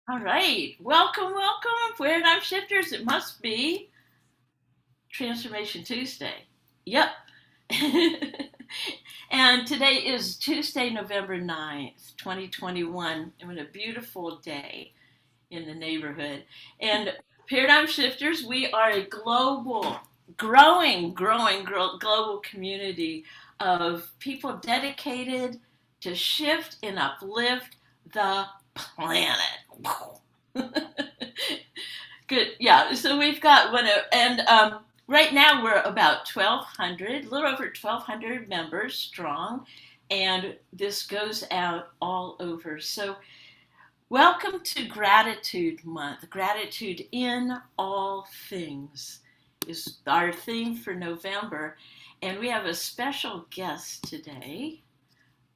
All right. Welcome, welcome. Paradigm Shifters. It must be Transformation Tuesday. Yep. And today is Tuesday, November 9th, 2021. And a beautiful day in the neighborhood. And Paradigm Shifters, we are a global, growing global community of people dedicated to shift and uplift the planet. Good. Yeah. So we've got and right now we're about 1,200, a little over 1,200 members strong, and this goes out all over. So welcome to Gratitude Month. Gratitude in all things is our theme for November, and we have a special guest today.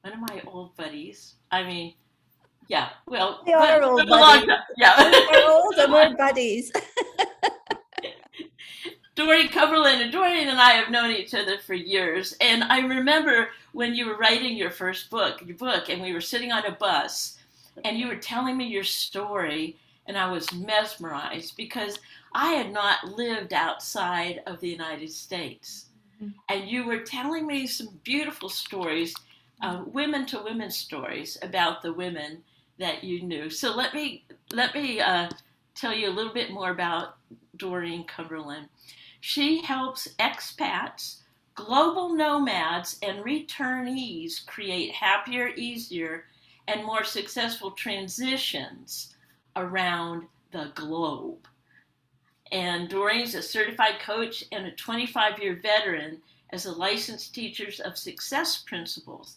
One of my old buddies. Yeah. Well, We but are old a long buddies. time. Yeah. We're old and we're buddies. Doreen Cumberland and Doreen and I have known each other for years. And I remember when you were writing your book, and we were sitting on a bus and you were telling me your story, and I was mesmerized because I had not lived outside of the United States. And you were telling me some beautiful stories, women to women stories about the women that you knew. So let me tell you a little bit more about Doreen Cumberland. She helps expats, global nomads, and returnees create happier, easier, and more successful transitions around the globe. And Doreen's a certified coach and a 25-year veteran as a licensed teacher of success principles.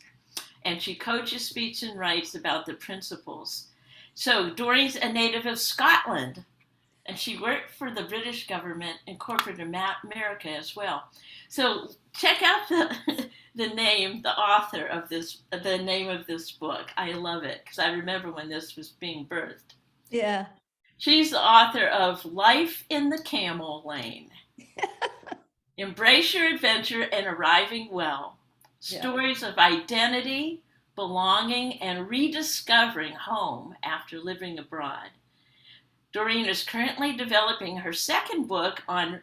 And she coaches, speaks, and writes about the principles. So Doreen's a native of Scotland, and she worked for the British government and corporate America as well. So check out the name, the author of the name of this book. I love it because I remember when this was being birthed. Yeah. She's the author of Life in the Camel Lane, Embrace Your Adventure and Arriving Well, Yeah. Stories of Identity, Belonging, and Rediscovering Home After Living Abroad. Doreen is currently developing her second book on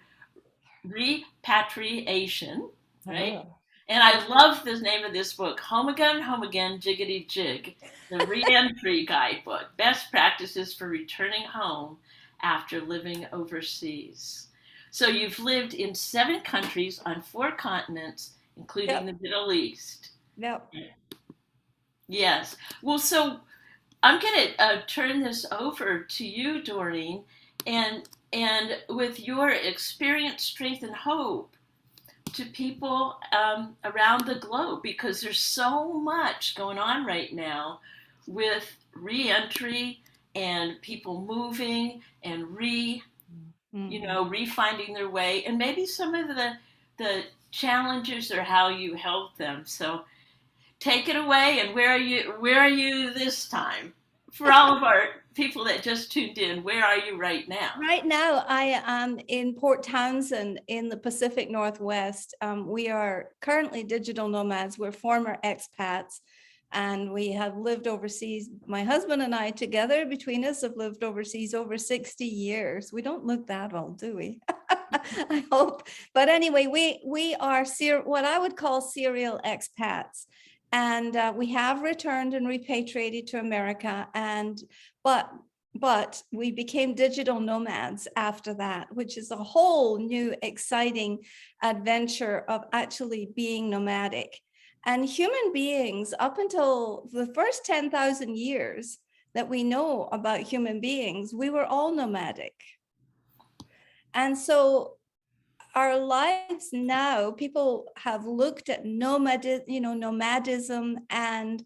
repatriation, right? Oh. And I love the name of this book, Home Again, Jiggity Jig, the Reentry Guidebook, Best Practices for Returning Home After Living Overseas. So you've lived in 7 countries on 4 continents, including Yep. the Middle East. Yep. Yes. Well, so I'm going to turn this over to you, Doreen, and with your experience, strength, and hope to people around the globe, because there's so much going on right now with reentry and people moving and Hmm. refinding their way, and maybe some of the challenges or how you help them. So take it away. And where are you this time? For all of our people that just tuned in, where are you right now? Right now, I am in Port Townsend in the Pacific Northwest. We are currently digital nomads. We're former expats, and we have lived overseas. My husband and I together, between us, have lived overseas over 60 years. We don't look that old, do we? I hope. But anyway, we are what I would call serial expats. And we have returned and repatriated to America. But we became digital nomads after that, which is a whole new exciting adventure of actually being nomadic. And human beings, up until the first 10,000 years that we know about human beings, we were all nomadic. And so our lives now, people have looked at nomadism and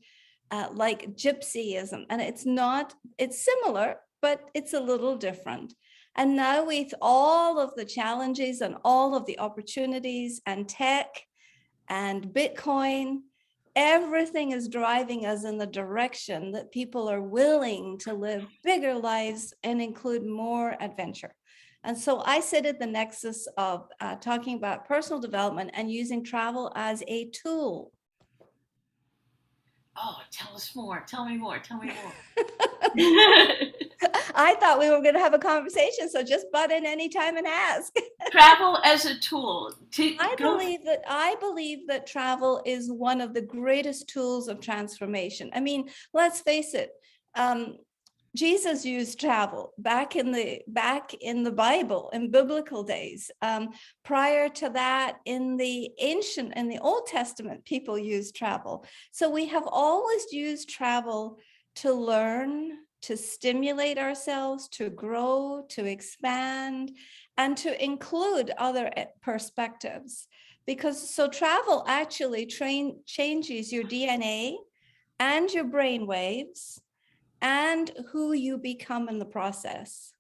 like gypsyism, and it's similar, but it's a little different. And now with all of the challenges and all of the opportunities and tech and Bitcoin, everything is driving us in the direction that people are willing to live bigger lives and include more adventure. And so I sit at the nexus of talking about personal development and using travel as a tool. Oh, tell us more. Tell me more. Tell me more. I thought we were going to have a conversation, so just butt in anytime and ask. Travel as a tool to I go. believe that travel is one of the greatest tools of transformation. I mean, let's face it. Jesus used travel back in the Bible in biblical days. Prior to that, in the Old Testament, people used travel. So we have always used travel to learn, to stimulate ourselves, to grow, to expand, and to include other perspectives. Because travel actually changes your DNA and your brain waves and who you become in the process.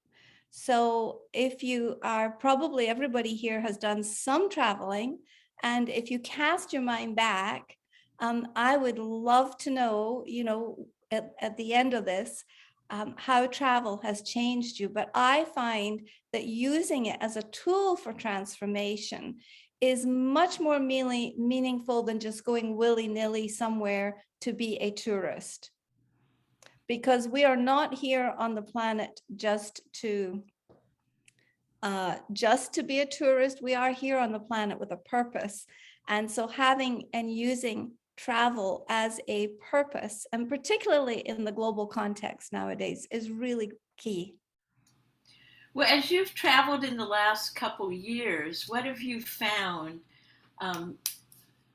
So if you are, probably everybody here has done some traveling, and if you cast your mind back, I would love to know, at the end of this, how travel has changed you. But I find that using it as a tool for transformation is much more meaningful than just going willy-nilly somewhere to be a tourist. Because we are not here on the planet just to be a tourist. We are here on the planet with a purpose. And so having and using travel as a purpose, and particularly in the global context nowadays, is really key. Well, as you've traveled in the last couple years, what have you found um,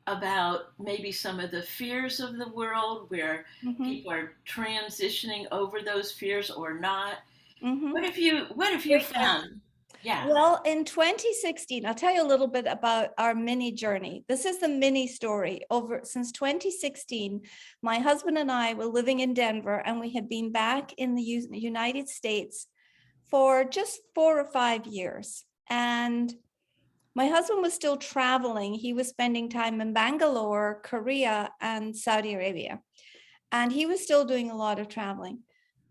about maybe some of the fears of the world where people are transitioning over those fears or not? What have you Great found? question. Yeah. Well, in 2016, I'll tell you a little bit about our mini journey. This is the mini story. Since 2016, my husband and I were living in Denver, and we had been back in the United States for just 4 or 5 years. And my husband was still traveling. He was spending time in Bangalore, Korea, and Saudi Arabia. And he was still doing a lot of traveling.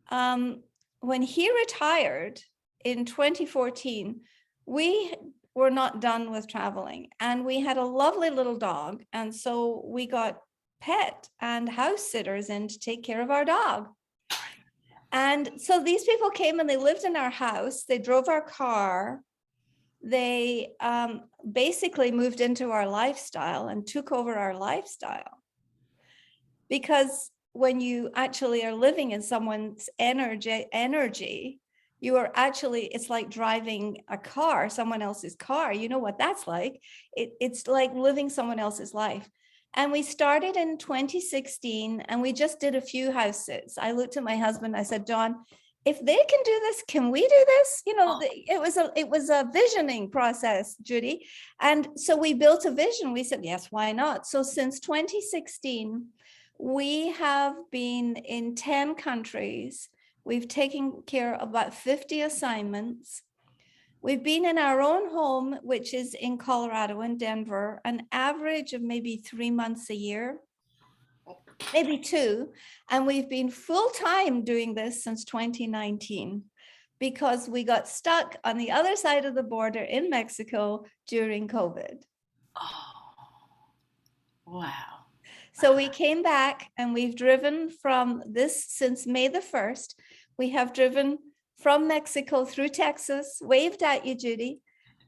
When he retired in 2014, we were not done with traveling, and we had a lovely little dog. And so we got pet and house sitters in to take care of our dog. And so these people came and they lived in our house. They drove our car. They basically moved into our lifestyle and took over our lifestyle. Because when you actually are living in someone's energy, you are actually, it's like driving a car, someone else's car. You know what that's like. It's like living someone else's life. And we started in 2016, and we just did a few house sits. I looked at my husband, I said, John, if they can do this, can we do this? It was a visioning process, Judy. And so we built a vision. We said, yes, why not? So since 2016, we have been in 10 countries. We've taken care of about 50 assignments. We've been in our own home, which is in Colorado, in Denver, an average of maybe 3 months a year, maybe 2. And we've been full-time doing this since 2019 because we got stuck on the other side of the border in Mexico during COVID. Oh, wow. So we came back, and we've driven from this since May the 1st. We have driven from Mexico through Texas, waved at you, Judy.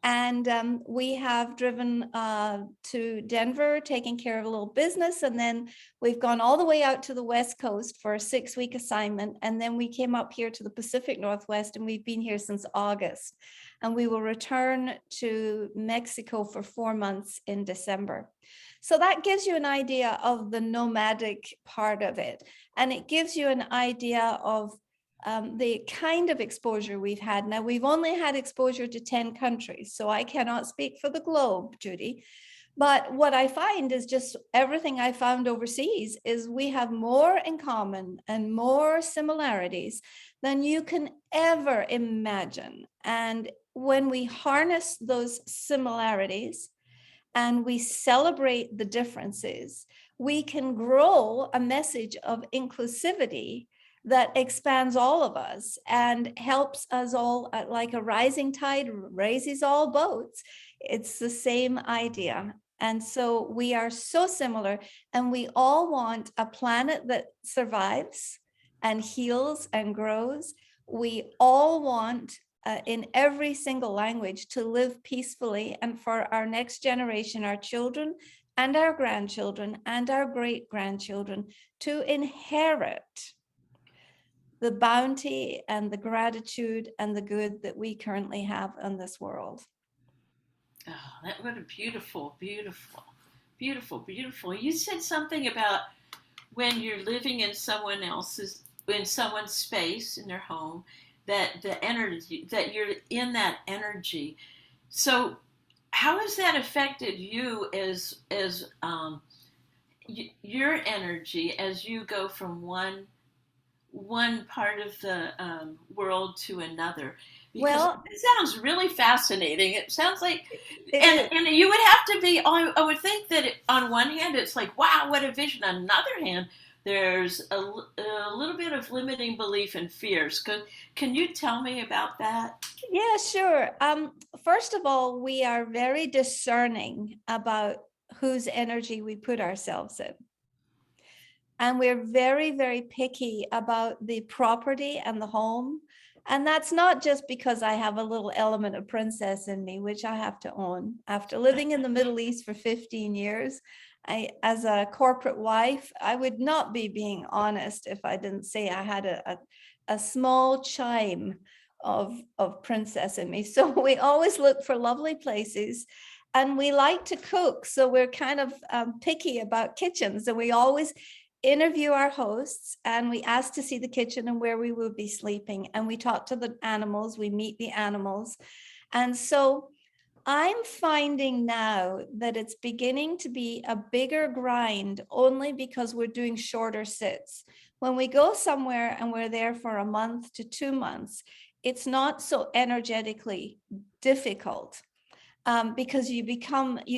And we have driven to Denver, taking care of a little business. And then we've gone all the way out to the West Coast for a 6-week assignment. And then we came up here to the Pacific Northwest, and we've been here since August. And we will return to Mexico for 4 months in December. So that gives you an idea of the nomadic part of it. And it gives you an idea of the kind of exposure we've had. Now, we've only had exposure to 10 countries, so I cannot speak for the globe, Judy. But what I find is just everything I found overseas is we have more in common and more similarities than you can ever imagine. And when we harness those similarities and we celebrate the differences, we can grow a message of inclusivity that expands all of us and helps us all, like a rising tide raises all boats. It's the same idea. And so we are so similar, and we all want a planet that survives and heals and grows. We all want in every single language to live peacefully, and for our next generation, our children and our grandchildren and our great grandchildren, to inherit the bounty and the gratitude and the good that we currently have in this world. Oh, that what a beautiful, beautiful, beautiful, beautiful. You said something about when you're living in someone's space in their home, that the energy that you're in that energy. So, how has that affected you your energy as you go from one part of the world to another? Because Well, it sounds really fascinating. It sounds like, it, and you would have to be. I would think that on one hand, it's like, wow, what a vision. On another hand, there's a little bit of limiting belief and fears. Can you tell me about that? yeah, sure. First of all, we are very discerning about whose energy we put ourselves in. And we're very, very picky about the property and the home. And that's not just because I have a little element of princess in me, which I have to own. After living in the Middle East for 15 years, as a corporate wife, I would not be being honest if I didn't say I had a small chime of princess in me. So we always look for lovely places. And we like to cook. So we're kind of picky about kitchens. And we always interview our hosts, and we ask to see the kitchen and where we will be sleeping, and we talk to the animals, we meet the animals. And so I'm finding now that it's beginning to be a bigger grind only because we're doing shorter sits. When we go somewhere and we're there for a month to 2 months, it's not so energetically difficult. Because you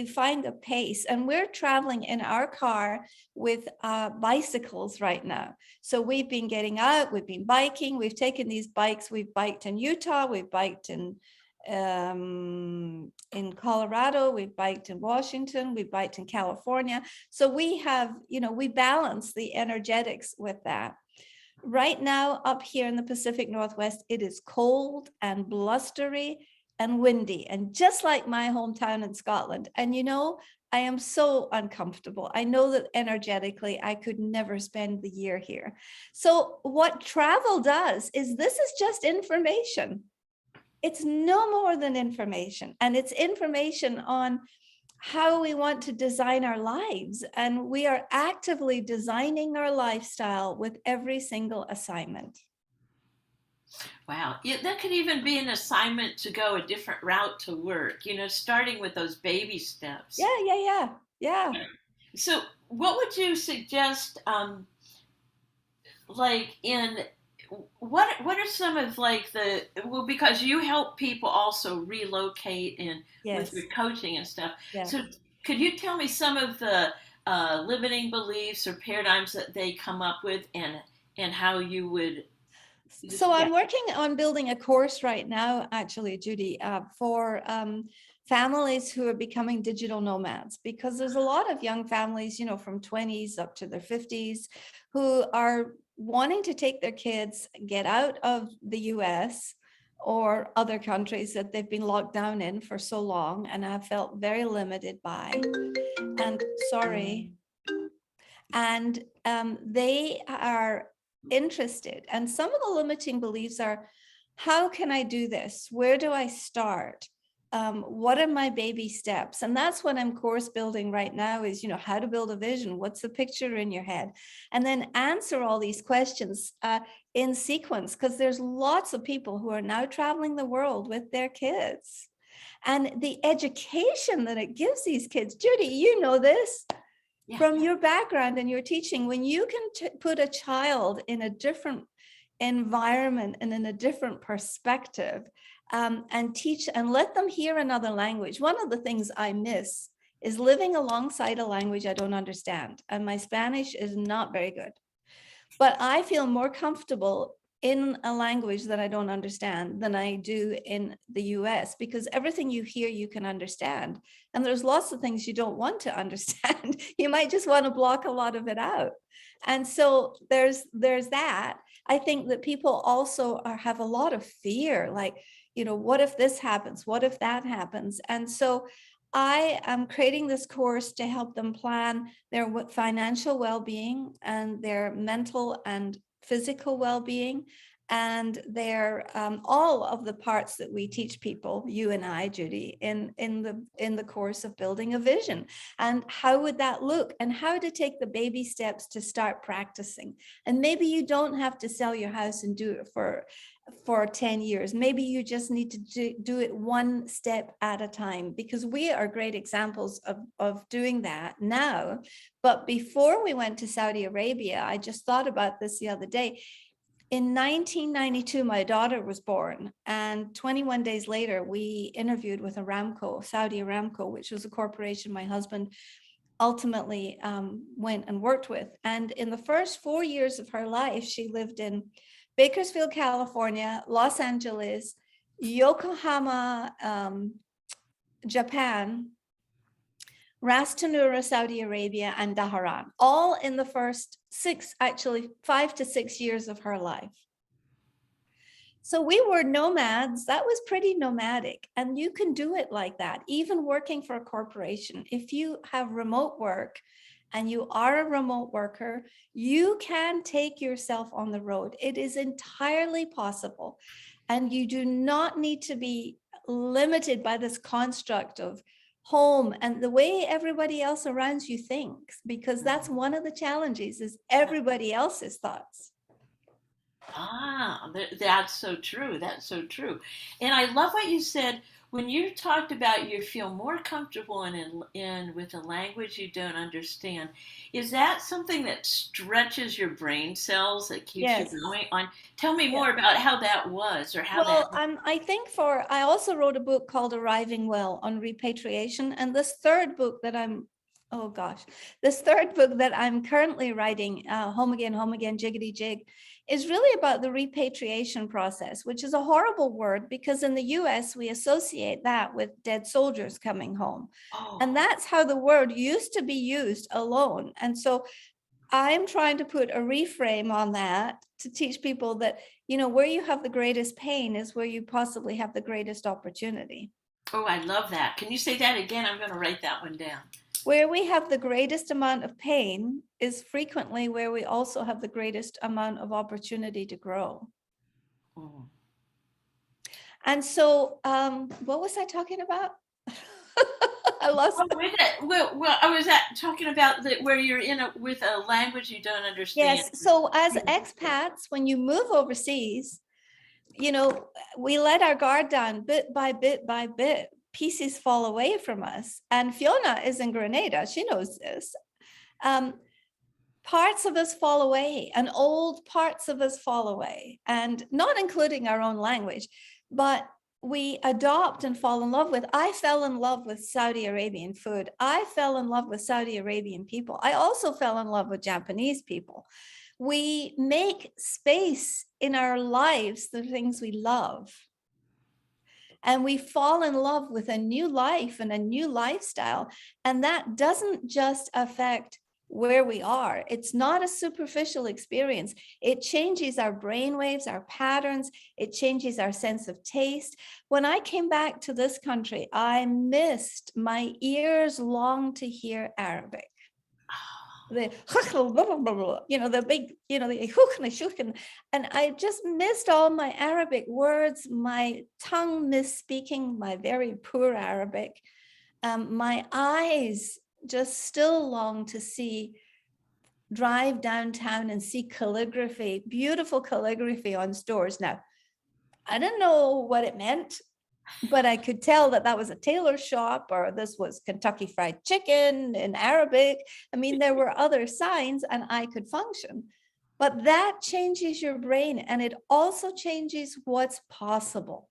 find a pace, and we're traveling in our car with bicycles right now. So we've been getting out, we've been biking, we've taken these bikes, we've biked in Utah, we've biked in Colorado, we've biked in Washington, we've biked in California. So we have, we balance the energetics with that. Right now, up here in the Pacific Northwest, it is cold and blustery and windy, and just like my hometown in Scotland. And I am so uncomfortable. I know that energetically, I could never spend the year here. So what travel does is this is just information. It's no more than information, and it's information on how we want to design our lives. And we are actively designing our lifestyle with every single assignment. Wow. Yeah, that could even be an assignment to go a different route to work, starting with those baby steps. Yeah. So, what would you suggest, like in what are some of like because you help people also relocate and with Yes. your coaching and stuff. Yeah. So, could you tell me some of the limiting beliefs or paradigms that they come up with, and how you would So yeah. I'm working on building a course right now, actually, Judy, for families who are becoming digital nomads, because there's a lot of young families, from 20s up to their 50s, who are wanting to take their kids, get out of the US or other countries that they've been locked down in for so long and have felt very limited by. And sorry. And they are interested. And some of the limiting beliefs are, how can I do this? Where do I start? What are my baby steps? And that's what I'm course building right now is, how to build a vision. What's the picture in your head? And then answer all these questions in sequence, because there's lots of people who are now traveling the world with their kids. And the education that it gives these kids, Judy, you know this. Yeah. From your background and your teaching, when you can put a child in a different environment and in a different perspective, and teach and let them hear another language. One of the things I miss is living alongside a language I don't understand. And my Spanish is not very good. But I feel more comfortable in a language that I don't understand than I do in the US, because everything you hear, you can understand. And there's lots of things you don't want to understand. You might just want to block a lot of it out. And so there's that. I think that people also have a lot of fear, like, what if this happens? What if that happens? And so I am creating this course to help them plan their financial well-being and their mental and physical well-being, and their all of the parts that we teach people, you and I, Judy, in the course of building a vision. And how would that look, and how to take the baby steps to start practicing. And maybe you don't have to sell your house and do it for 10 years. Maybe you just need to do it one step at a time, because we are great examples of doing that now. But before we went to Saudi Arabia, I just thought about this the other day. In 1992, my daughter was born, and 21 days later, we interviewed with Aramco, Saudi Aramco, which was a corporation my husband ultimately went and worked with. And in the first 4 years of her life, she lived in Bakersfield, California, Los Angeles, Yokohama, Japan, Ras Tanura, Saudi Arabia, and Dhahran, all in the first 5 to 6 years of her life. So we were nomads. That was pretty nomadic. And you can do it like that, even working for a corporation. If you have remote work and you are a remote worker, you can take yourself on the road. It is entirely possible. And you do not need to be limited by this construct of home and the way everybody else around you thinks, because that's one of the challenges, is everybody else's thoughts. That's so true. That's so true. And I love what you said when you talked about you feel more comfortable in with a language you don't understand. Is that something that stretches your brain cells, that keeps Yes. you going on? Tell me more about how that was, or how Well, that. I also wrote a book called Arriving Well on repatriation. And this third book that I'm currently writing, Home Again, Jiggity Jig, is really about the repatriation process, which is a horrible word because in the US, we associate that with dead soldiers coming home. Oh. And that's how the word used to be used alone. And so I'm trying to put a reframe on that to teach people that, where you have the greatest pain is where you possibly have the greatest opportunity. Oh, I love that. Can you say that again? I'm going to write that one down. Where we have the greatest amount of pain is frequently where we also have the greatest amount of opportunity to grow. Oh. And so, what was I talking about? I lost. Well, I was talking about where you're with a language you don't understand. Yes. So as expats, when you move overseas, we let our guard down bit by bit by bit. Pieces fall away from us. And Fiona is in Grenada. She knows this. Parts of us fall away, and old parts of us fall away, and not including our own language, but we adopt and fall in love with. I fell in love with Saudi Arabian food. I fell in love with Saudi Arabian people. I also fell in love with Japanese people. We make space in our lives, the things we love. And we fall in love with a new life and a new lifestyle. And that doesn't just affect where we are. It's not a superficial experience. It changes our brain waves, our patterns. It changes our sense of taste. When I came back to this country, my ears longed to hear Arabic. The big, and I just missed all my Arabic words. My tongue misspeaking my very poor Arabic. My eyes just still long to drive downtown and see calligraphy, beautiful calligraphy on stores. Now, I didn't know what it meant, but I could tell that was a tailor shop, or this was Kentucky Fried Chicken in Arabic. I mean, there were other signs and I could function. But that changes your brain, and it also changes what's possible.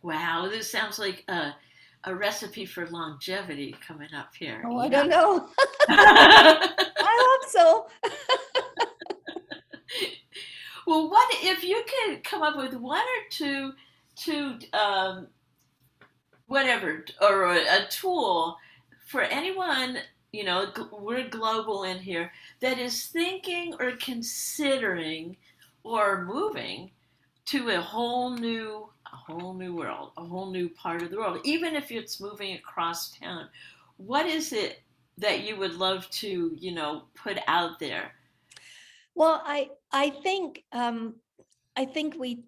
Wow, this sounds like a recipe for longevity coming up here. Oh, I don't know. I hope so. Well, what if you could come up with one or two whatever, or a tool for anyone we're global in here, that is thinking or considering or moving to a whole new world, a whole new part of the world, even if it's moving across town. What is it that you would love to, put out there? Well, I think we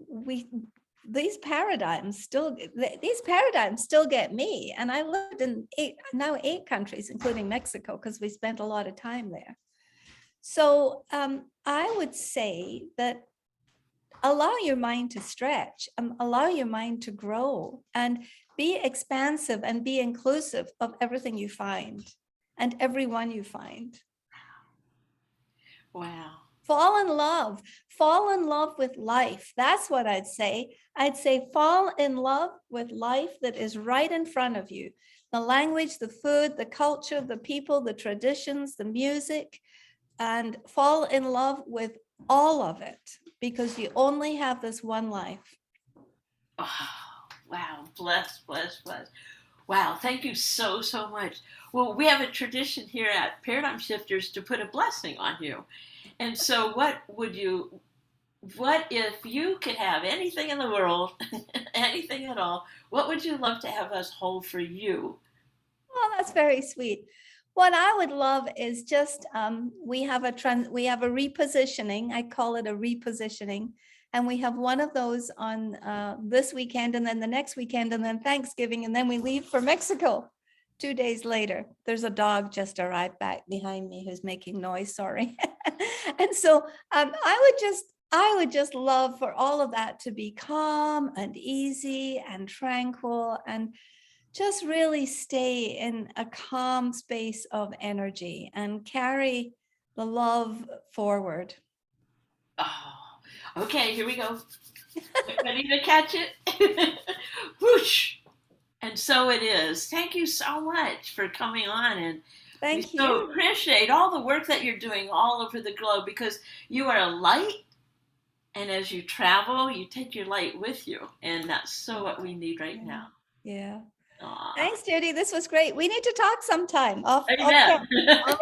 these paradigms still get me. And I lived in eight countries, including Mexico, because we spent a lot of time there. So I would say that allow your mind to stretch, allow your mind to grow, and be expansive and be inclusive of everything you find and everyone you find. Wow. Fall in love with life. That's what I'd say. I'd say fall in love with life that is right in front of you. The language, the food, the culture, the people, the traditions, the music, and fall in love with all of it, because you only have this one life. Oh, wow. Bless, bless, bless. Wow. Thank you so, so much. Well, we have a tradition here at Paradigm Shifters to put a blessing on you. And so, what if you could have anything in the world, anything at all, what would you love to have us hold for you? Oh, that's very sweet. What I would love is just we have a repositioning. I call it a repositioning, and we have one of those on this weekend, and then the next weekend, and then Thanksgiving, and then we leave for Mexico 2 days later. There's a dog just arrived back behind me who's making noise. Sorry. And so I would just love for all of that to be calm and easy and tranquil, and just really stay in a calm space of energy and carry the love forward. Oh, okay, here we go. Ready to catch it? Whoosh! And so it is. Thank you so much for coming on. And we Thank so you. appreciate all the work that you're doing all over the globe, because you are a light. And as you travel, you take your light with you. And that's so what we need right Yeah. now. Yeah. Aw. Thanks, Judy. This was great. We need to talk sometime off. Amen. All right.